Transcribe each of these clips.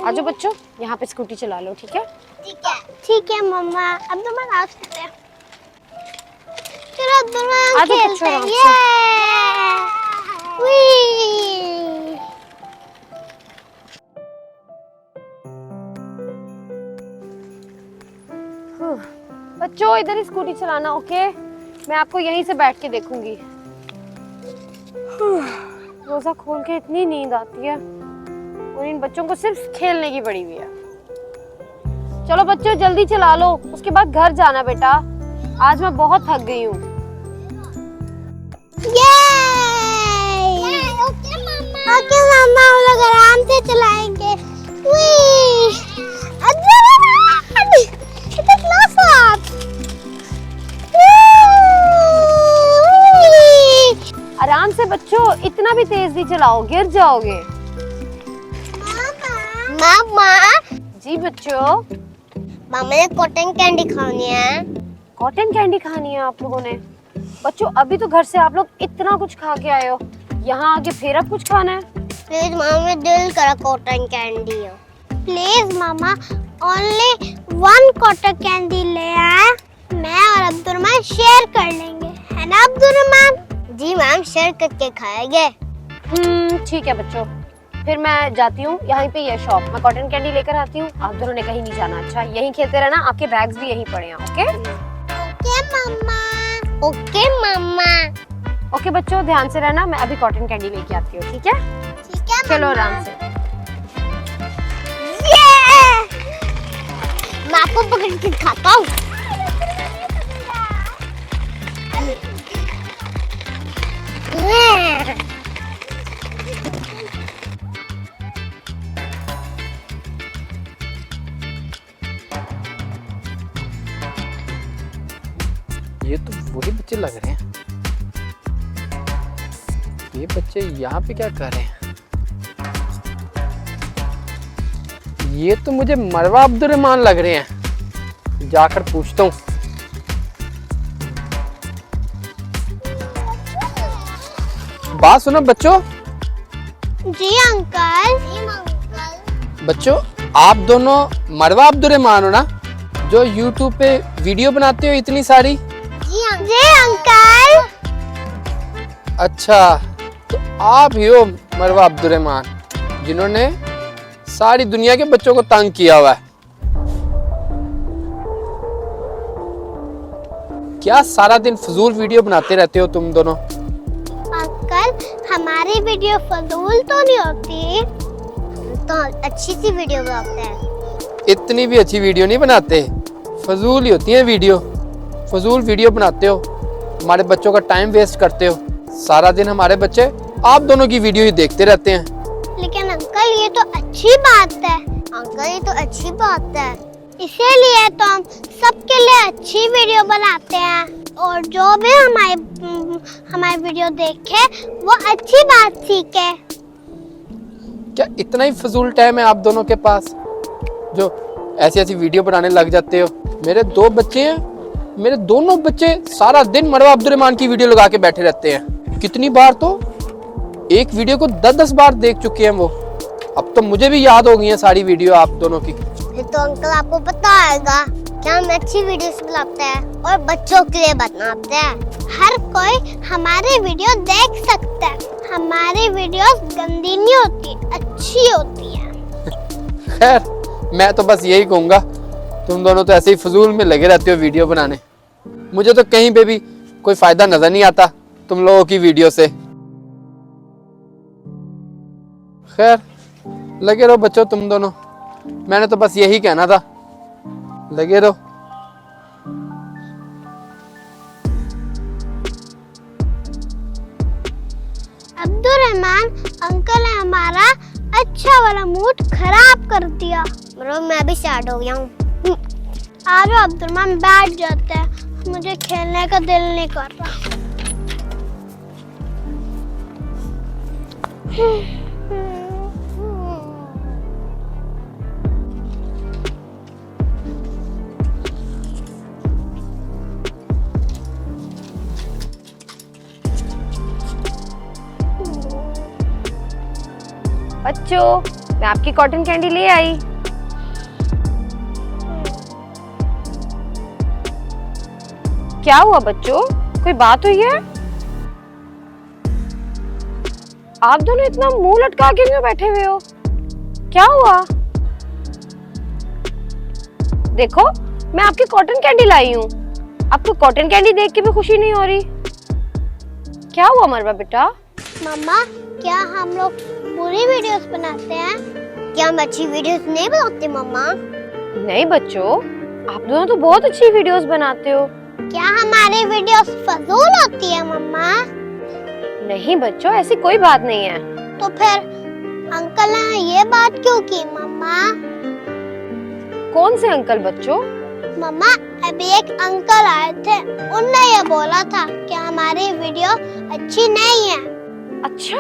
आजो बच्चों, यहाँ पे स्कूटी चला लो, ठीक है? ठीक है मम्मा। अब तो मैं आ सकते हैं। चलो दोनों आजो खेलते बच्चों, हैं। आराम से। ये बच्चों इधर ही स्कूटी चलाना, ओके? मैं आपको यहीं से बैठ के देखूंगी। रोजा खोल के इतनी नींद आती है और इन बच्चों को सिर्फ खेलने की पड़ी हुई है। चलो बच्चों जल्दी चला लो, उसके बाद घर जाना बेटा। आज मैं बहुत थक गई हूँ। ओके मम्मा, हम लोग आराम से चलाएंगे। आराम से बच्चों, इतना भी तेज नहीं चलाओ, गिर जाओगे। मामा जी बच्चों। मामा ने कॉटन कैंडी खानी है। कॉटन कैंडी खानी है आप लोगों ने? बच्चों अभी तो घर से आप लोग इतना कुछ खा के आए हो, यहाँ आके फिर अब कुछ खाना है? प्लीज मामा, दिल करा cotton candy. Please mama, only 1 cotton candy ले आए। मैं और अब्दुर्रहमान शेयर कर लेंगे, है ना अब्दुर्रहमान? जी मैम, शेयर करके खाएंगे। ठीक है बच्चों, फिर मैं जाती हूँ। यहाँ पे ये शॉप, मैं कॉटन कैंडी लेकर आती हूँ। आप दोनों ने कहीं नहीं जाना, अच्छा? यहीं खेलते रहना, आपके बैग्स भी यहीं पड़े हैं, ओके? ओके मम्मा। ओके मम्मा। ओके बच्चों, ध्यान से रहना। मैं अभी कॉटन कैंडी लेके आती हूँ, ठीक है? ठीक है। चलो आराम से। मैं आपको पकड़ के खाता हूँ। ये तो वही बच्चे लग रहे हैं। ये बच्चे यहाँ पे क्या कर रहे हैं? ये तो मुझे मरवा अब्दुर्रहमान लग रहे हैं। जाकर पूछता हूँ। बात सुनो बच्चों। जी अंकल। जी अंकल। बच्चों आप दोनों मरवा अब्दुर्रहमान हो ना, जो YouTube पे वीडियो बनाते हो इतनी सारी? जी अंकल। अच्छा, तो आप ही हो मरवा अब्दुर्रहमान, जिन्होंने सारी दुनिया के बच्चों को तंग किया हुआ है। क्या सारा दिन फजूल वीडियो बनाते रहते हो तुम दोनों? अंकल, हमारी वीडियो फजूल तो नहीं होती, तो अच्छी सी वीडियो बनाते हैं। इतनी भी अच्छी वीडियो नहीं बनाते, फजूल ही होती है वीडियो। फजूल वीडियो बनाते हो, हमारे बच्चों का टाइम वेस्ट करते हो। सारा दिन हमारे बच्चे आप दोनों की वीडियो ही देखते रहते हैं। लेकिन अंकल ये तो अच्छी बात है। अंकल ये तो अच्छी बात है, इसीलिए तो हम सबके लिए अच्छी वीडियो बनाते हैं, और जो भी हमारी वीडियो देखे वो अच्छी बात सीखे। क्या इतना ही फजूल टाइम है आप दोनों के पास, जो ऐसी ऐसी वीडियो बनाने लग जाते हो? मेरे 2 बच्चे हैं, मेरे दोनों बच्चे सारा दिन मरवा अब्दुर्रहमान की वीडियो लगा के बैठे रहते हैं। कितनी बार तो एक वीडियो को 10-10 बार देख चुके हैं वो। अब तो मुझे भी याद हो गई है सारी वीडियो आप दोनों की। फिर तो अंकल आपको पता आएगा कि हम अच्छी वीडियोस बनाते हैं और बच्चों के लिए बनाते हैं। हर कोई हमारी वीडियो देख सकता है। हमारी वीडियोस गंदी नहीं होती, अच्छी होती है। खैर मैं तो बस यही कहूँगा, तुम दोनों तो ऐसे ही फजूल में लगे रहते हो वीडियो बनाने। मुझे तो कहीं पे भी कोई फायदा नजर नहीं आता तुम लोगों की वीडियो से। खैर लगे रहो बच्चों तुम दोनों, मैंने तो बस यही कहना था, लगे रहो। अब्दुर्रहमान अंकल ने हमारा अच्छा वाला मूड खराब कर दिया। मैं भी सैड हो गया हूँ। आ जाओ अब्दुर्रहमान, बैठ जाते हैं, मुझे खेलने का दिल नहीं कर रहा। बच्चों मैं आपकी कॉटन कैंडी ले आई। क्या हुआ बच्चों, कोई बात हुई है? आप दोनों इतना मुंह लटका के क्यों बैठे हुए हो? क्या हुआ? देखो, मैं आपकी कॉटन कैंडी लाई हूँ। आपको कॉटन कैंडी देख के भी खुशी नहीं हो रही? क्या हुआ मरवा बेटा? मम्मा, क्या हम लोग बुरी वीडियोस बनाते हैं? क्या हम अच्छी वीडियोस नहीं बनाते मम्मा? नहीं बच्चों, आप दोनों तो बहुत अच्छी वीडियोस बनाते हो। क्या हमारी वीडियोस फजूल होती है मम्मा? नहीं बच्चों, ऐसी कोई बात नहीं है। तो फिर अंकल ने ये बात क्यों की मम्मा? कौन से अंकल बच्चों? मम्मा, अभी एक अंकल आए थे, उनने ये बोला था कि हमारी वीडियो अच्छी नहीं है। अच्छा,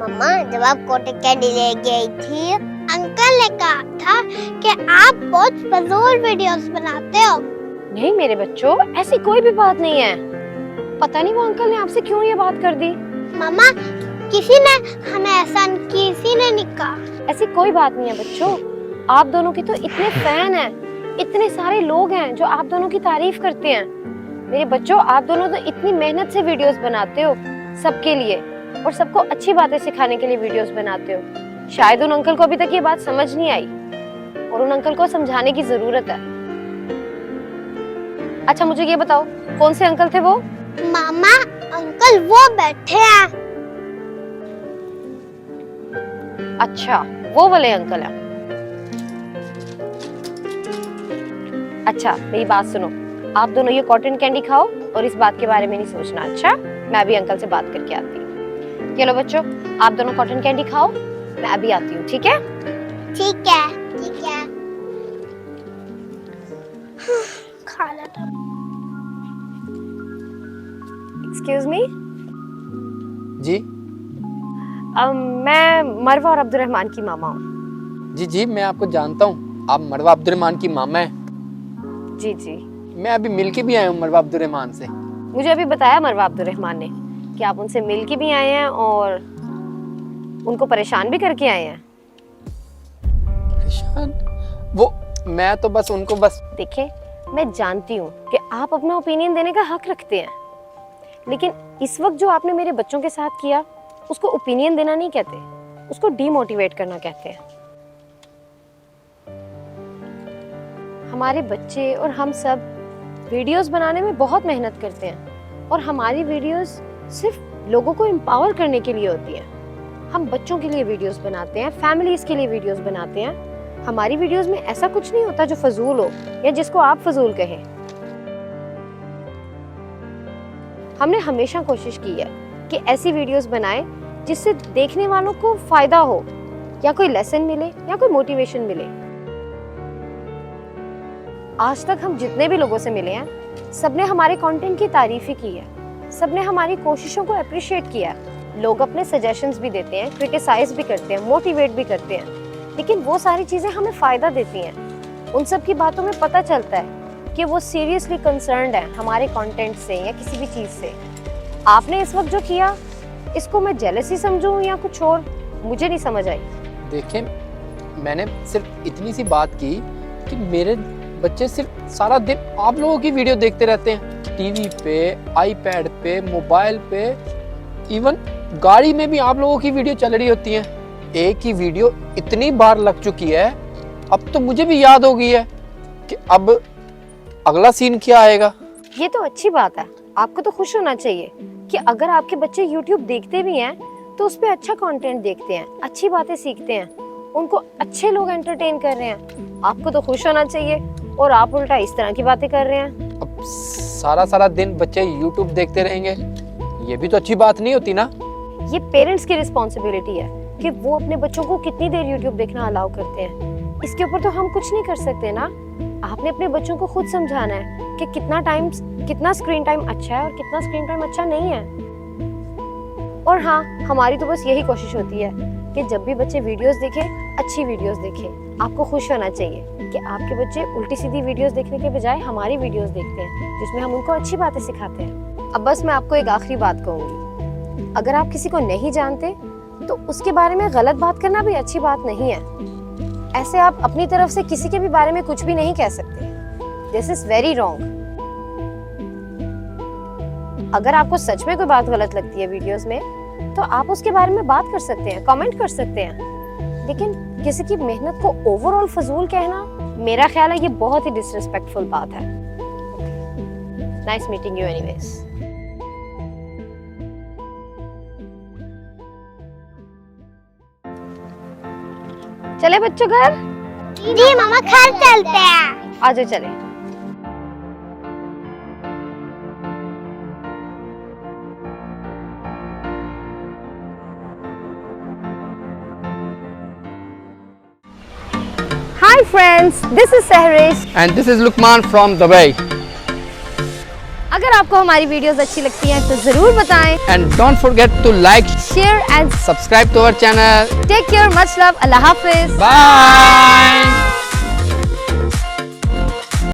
मम्मा, जब आप कॉटन कैंडी ले गई थी, अंकल ने कहा था कि आप बहुत फजूल वीडियोस बनाते हो। नहीं मेरे बच्चों, ऐसी कोई भी बात नहीं है। पता नहीं वो अंकल ने आपसे क्यों ये बात कर दी। मम्मा, किसी ने नहीं कहा। ऐसी कोई बात नहीं है बच्चों। आप दोनों के तो इतने फैन हैं, इतने सारे लोग हैं जो आप दोनों की तारीफ करते हैं। मेरे बच्चों, आप दोनों तो इतनी मेहनत से वीडियोस बनाते हो सबके लिए, और सबको अच्छी बातें सिखाने के लिए वीडियोस बनाते हो। शायद उन अंकल को अभी तक ये बात समझ नहीं आई, और उन अंकल को समझाने की जरूरत है। अच्छा मुझे ये बताओ, कौन से अंकल थे वो? मामा, अंकल वो बैठे हैं। अच्छा, वो वाले अंकल हैं। अच्छा मेरी बात सुनो, आप दोनों ये कॉटन कैंडी खाओ और इस बात के बारे में नहीं सोचना। अच्छा, मैं अभी अंकल से बात करके आती हूँ। चलो बच्चों, आप दोनों कॉटन कैंडी खाओ, मैं अभी आती हूँ। ठीक है? ठीक है, ठीक है। खा लेता। Excuse me. जी मैं मरवा और अब्दुर्रहमान की मामा हूँ। जी जी, मैं आपको जानता हूँ। आप मरवा अब्दुर्रहमान की मामा हैं। जी जी, मैं अभी मिलके भी आया हूँ मरवा अब्दुर्रहमान से। मुझे अभी बताया मरवा अब्दुर्रहमान ने कि आप उनसे मिल के भी आए हैं और उनको परेशान भी करके आए हैं। परेशान? वो मैं तो बस उनको बस देखे, मैं जानती हूँ कि आप अपना ओपिनियन देने का हक रखते हैं, लेकिन इस वक्त जो आपने मेरे बच्चों के साथ किया उसको ओपिनियन देना नहीं कहते, उसको डीमोटिवेट करना कहते हैं। हमारे बच्चे और हम सब वीडियोस बनाने में बहुत मेहनत करते हैं, और हमारी वीडियोस सिर्फ लोगों को एम्पावर करने के लिए होती हैं। हम बच्चों के लिए वीडियोस बनाते हैं, फैमिलीज के लिए वीडियोस बनाते हैं। हमारी वीडियोस में ऐसा कुछ नहीं होता जो फजूल हो या जिसको आप फजूल कहें। हमने हमेशा कोशिश की है कि ऐसी वीडियोस बनाएं जिससे देखने वालों को फायदा हो, या कोई लेसन मिले या कोई मोटिवेशन मिले। आज तक हम जितने भी लोगों से मिले हैं, सबने हमारे कंटेंट की तारीफ ही की है, सबने हमारी कोशिशों को अप्रिशिएट किया है। लोग अपने सजेशंस भी देते हैं, क्रिटिसाइज भी करते हैं, मोटिवेट भी करते हैं, लेकिन वो सारी चीज़ें हमें फ़ायदा देती हैं। उन सब की बातों में पता चलता है कि वो सीरियसली कंसर्न्ड है हमारे कंटेंट से या किसी भी चीज़ से। आपने इस वक्त जो किया, इसको मैं जेलसी समझूं या कुछ और, मुझे नहीं समझ आई। देखें, मैंने सिर्फ इतनी सी बात की कि मेरे बच्चे सिर्फ सारा दिन आप लोगों की वीडियो देखते रहते हैं, टीवी पे, आईपैड पे, मोबाइल पे, इवन गाड़ी में भी आप लोगों की वीडियो चल रही होती है। एक ही वीडियो इतनी बार लग चुकी है, अब तो मुझे भी याद हो गई है कि अब अगला सीन क्या आएगा। ये तो अच्छी बात है, आपको तो खुश होना चाहिए कि अगर आपके बच्चे YouTube देखते भी हैं तो उस पर अच्छा कंटेंट देखते हैं, अच्छी बातें सीखते हैं, उनको अच्छे लोग एंटरटेन कर रहे हैं। आपको तो खुश होना चाहिए, और आप उल्टा इस तरह की बातें कर रहे हैं। अब सारा दिन बच्चे YouTube देखते रहेंगे, ये भी तो अच्छी बात नहीं होती ना। ये पेरेंट्स की रिस्पॉन्सिबिलिटी है कि वो अपने बच्चों को कितनी देर YouTube देखना अलाउ करते हैं। इसके ऊपर तो हम कुछ नहीं कर सकते ना। आपने अपने बच्चों को खुद समझाना है कि कितना स्क्रीन टाइम अच्छा है और कितना स्क्रीन टाइम अच्छा नहीं है। और हाँ, हमारी तो बस यही कोशिश होती है कि जब भी बच्चे वीडियोस देखें, अच्छी वीडियोस देखें। आपको खुश होना चाहिए कि आपके बच्चे उल्टी सीधी वीडियोस देखने के बजाय हमारी वीडियोस देखते हैं, जिसमें हम उनको अच्छी बातें सिखाते हैं। अब बस मैं आपको एक आखिरी बात कहूँगी, अगर आप किसी को नहीं जानते तो उसके बारे में गलत बात करना भी अच्छी बात नहीं है। ऐसे आप अपनी तरफ से किसी के भी बारे में कुछ भी नहीं कह सकते। This is very wrong. अगर आपको सच में कोई बात गलत लगती है वीडियोस में, तो आप उसके बारे में बात कर सकते हैं, कमेंट कर सकते हैं। लेकिन किसी की मेहनत को ओवरऑल फजूल कहना, मेरा ख्याल है ये बहुत ही डिसरिस्पेक्टफुल बात है। Nice meeting you anyways. चले बच्चों घर? जी मामा घर चलते हैं। आजो चले। Hi friends, this is Sehrish. And this is Lukman from Dubai. अगर आपको हमारी वीडियोस अच्छी लगती हैं तो जरूर बताएं। And don't forget to like, Share and subscribe to our channel. take care. Much love. Allah Hafiz. Bye.